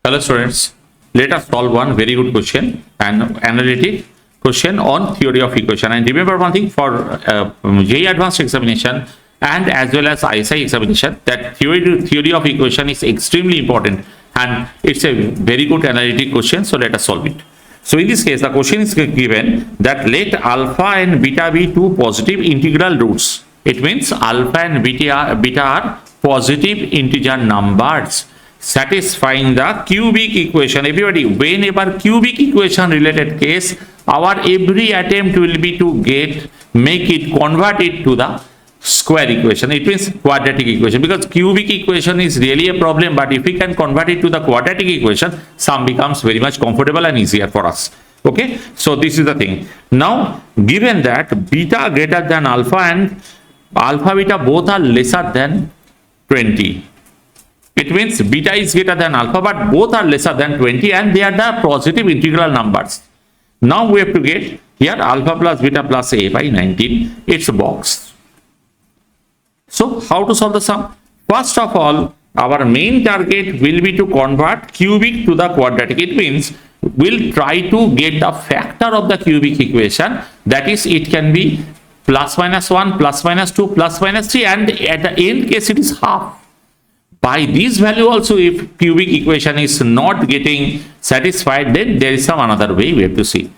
Hello students, let us solve one very good question, an analytic question on theory of equation. And remember one thing, for JEE advanced examination and as well as ISI examination, that theory of equation is extremely important and it's a very good analytic question. So let us solve it. So in this case, the question is given that let alpha and beta be two positive integral roots. It means alpha and beta are positive integer numbers satisfying the cubic equation. Everybody, whenever cubic equation related case, our every attempt will be to make it convert it to the square equation. It means quadratic equation, because cubic equation is really a problem, but if we can convert it to the quadratic equation, sum becomes very much comfortable and easier for us. Okay, so this is the thing. Now given that beta greater than alpha and alpha beta both are lesser than 20, it means beta is greater than alpha but both are lesser than 20 and they are the positive integral numbers. Now we have to get here alpha plus beta plus a by 19, it's a box. So how to solve the sum? First of all, our main target will be to convert cubic to the quadratic. It means we'll try to get the factor of the cubic equation, that is it can be plus minus 1, plus minus 2, plus minus 3, and at the end case it is half. By this value also, if cubic equation is not getting satisfied, then there is some another way we have to see.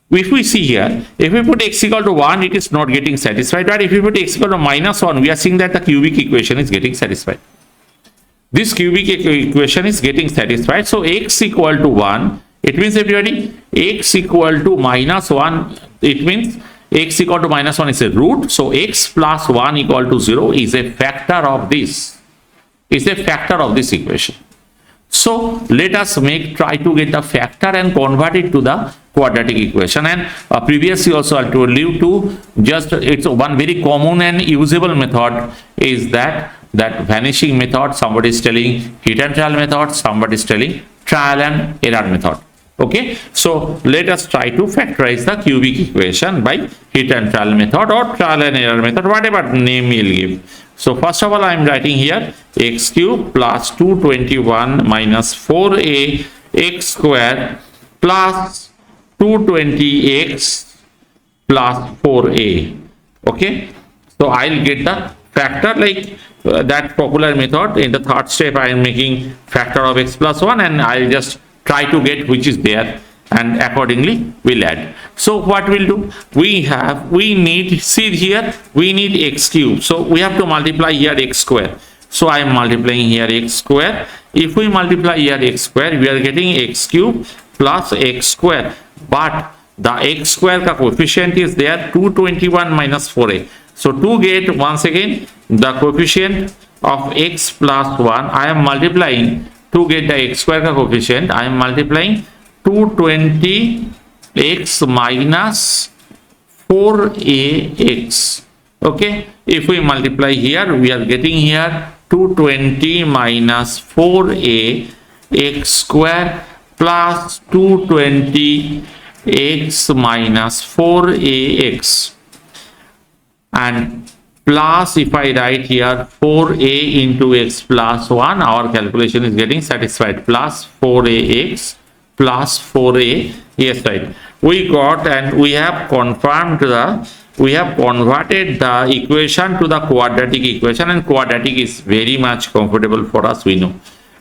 If we see here, if we put x equal to 1, it is not getting satisfied, but if we put x equal to minus 1, we are seeing that the cubic equation is getting satisfied. This cubic equation is getting satisfied, so x equal to 1, it means everybody, x equal to minus 1, it means x equal to minus 1 is a root, so x plus 1 equal to 0 is a factor of this. Is a factor of this equation. So let us try to get the factor and convert it to the quadratic equation. And previously also I told you to just, it's one very common and usable method is that vanishing method. Somebody is telling hit and trial method, somebody is telling trial and error method. Okay, so let us try to factorize the cubic equation by hit and trial method or trial and error method, whatever name you'll give. So first of all, I am writing here x cube plus 221 minus 4a x square plus 220x plus 4a. Okay, so I'll get the factor like that popular method. In the third step, I am making factor of x plus 1 and I'll just try to get which is there and accordingly we'll add. So what we'll do, we need, see here, we need x cube, so we have to multiply here x square. So I am multiplying here x square. If we multiply here x square, we are getting x cube plus x square, but the x square ka coefficient is there 221 minus 4a. So to get once again the coefficient of x plus 1, I am multiplying, to get the x square ka coefficient, I am multiplying 220x minus 4ax. Okay, if we multiply here, we are getting here 220 minus 4a x square plus 220x minus 4ax, and plus if I write here 4a into x plus 1, our calculation is getting satisfied, plus 4ax plus 4a. Yes, right, we got, and we have confirmed we have converted the equation to the quadratic equation, and quadratic is very much comfortable for us, we know.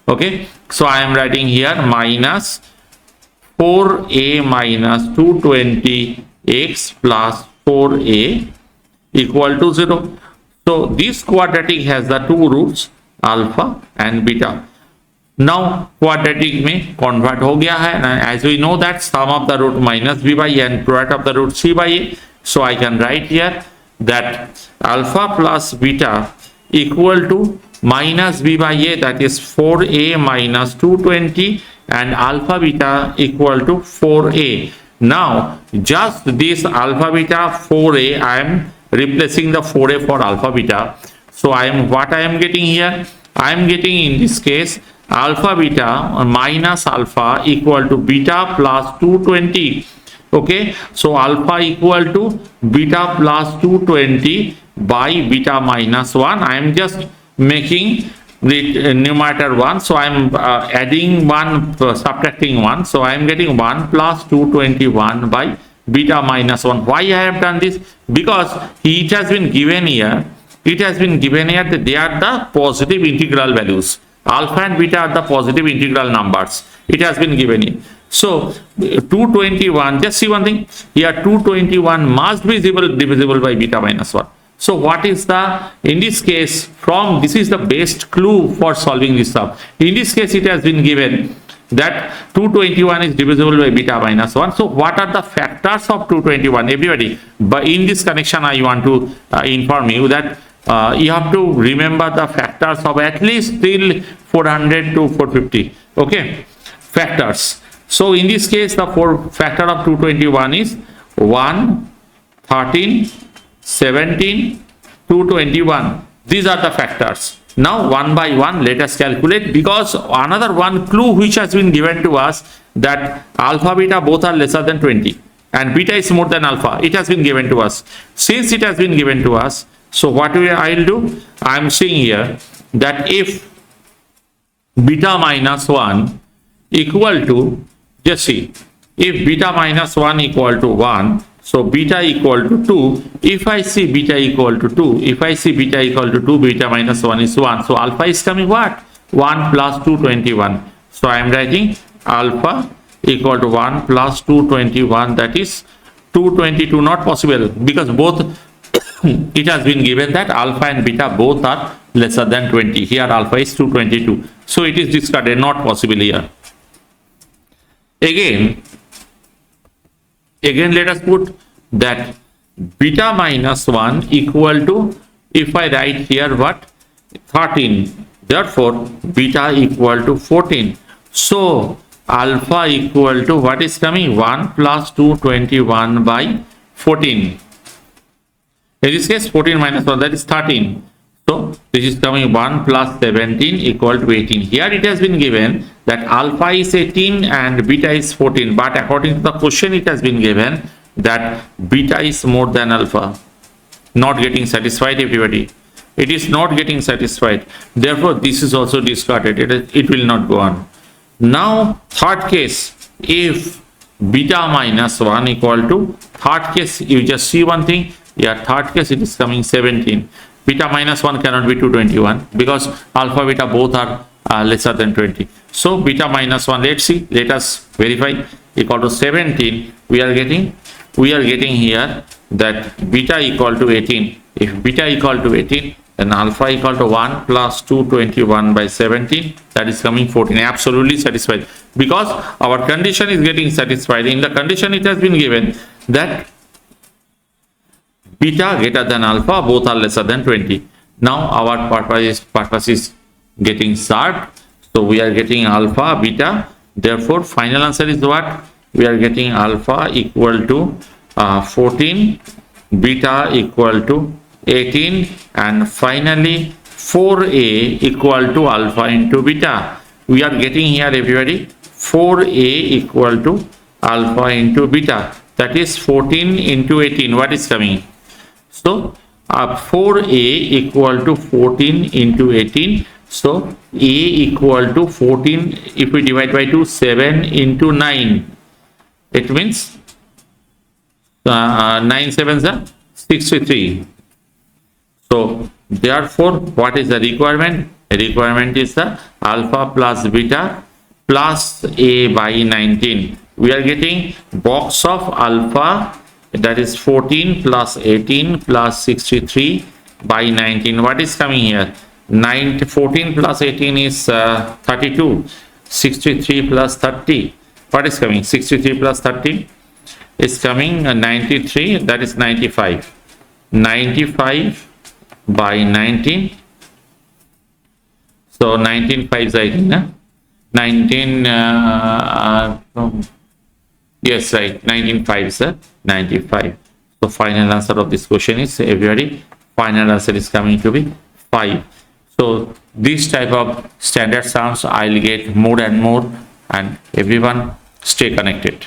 Okay, so I am writing here minus 4a minus 220x plus 4a equal to 0. So this quadratic has the two roots alpha and beta. Now quadratic में convert हो गया है, and as we know that sum of the root minus b by a and product of the root c by a, so I can write here that alpha plus beta equal to minus b by a, that is 4a minus 220, and alpha beta equal to 4a. Now just this alpha beta 4a, I am replacing the 4a for alpha beta. So I am getting here, I am getting in this case alpha beta minus alpha equal to beta plus 220. Okay, so alpha equal to beta plus 220 by beta minus 1. I am just making the numerator 1, so I'm adding 1, subtracting 1, so I'm getting 1 plus 221 by beta minus 1. Why I have done this? Because it has been given here, that they are the positive integral values. Alpha and beta are the positive integral numbers. It has been given here. So 221, just see one thing here, 221 must be divisible by beta minus 1. So what is the, in this case, from this is the best clue for solving this sum. In this case, it has been given that 221 is divisible by beta minus 1. So what are the factors of 221? Everybody, but in this connection, I want to inform you that you have to remember the factors of at least till 400 to 450. Okay, factors. So in this case, the factor of 221 is 1, 13, 17, 221. These are the factors. Now one by one, let us calculate, because another one clue which has been given to us, that alpha beta both are lesser than 20 and beta is more than alpha. It has been given to us. Since it has been given to us, so what I'll do, I'm saying here that if beta minus 1 equal to, just see, if beta minus 1 equal to 1, so beta equal to 2, if I see beta equal to 2, beta minus 1 is 1, so alpha is coming what? 1 plus 221. So I am writing alpha equal to 1 plus 221, that is 222. Not possible, because both it has been given that alpha and beta both are lesser than 20. Here alpha is 222. So it is discarded, not possible here. Again, let us put that beta minus 1 equal to, if I write here what? 13. Therefore, beta equal to 14. So, alpha equal to what is coming? 1 plus 221 by 14. In this case, 14 minus 1, that is 13. So, this is coming 1 plus 17 equal to 18. Here it has been given that alpha is 18 and beta is 14. But according to the question, it has been given that beta is more than alpha. Not getting satisfied, everybody. It is not getting satisfied. Therefore, this is also discarded. It will not go on. Now, third case, if beta minus 1 equal to, third case, you just see one thing. Yeah, third case, it is coming 17. Beta minus 1 cannot be 221 because alpha beta both are lesser than 20. So beta minus 1, let's see, let us verify, equal to 17. We are getting here that beta equal to 18. If beta equal to 18, then alpha equal to 1 plus 221 by 17, that is coming 14. Absolutely satisfied, because our condition is getting satisfied. In the condition, it has been given that beta greater than alpha, both are lesser than 20. Now our purpose is getting served. So we are getting alpha, beta. Therefore, final answer is what? We are getting alpha equal to 14, beta equal to 18, and finally 4a equal to alpha into beta. We are getting here, everybody, 4a equal to alpha into beta. That is 14 into 18. What is coming? So 4a equal to 14 into 18. So a equal to 14, if we divide by 2, 7 into 9. It means 9 7s are 63. So therefore, what is the requirement? The requirement is the alpha plus beta plus a by 19. We are getting box of alpha, that is 14 plus 18 plus 63 by 19. What is coming here? 14 plus 18 is 32. 63 plus 30. What is coming? 63 plus 30 is coming 93. That is 95. 95 by 19. So 19 5s 18. 19. Yes, right. 19 5s 95. So final answer of this question is, everybody, final answer is coming to be 5. So this type of standard sums I'll get more and more, and everyone stay connected.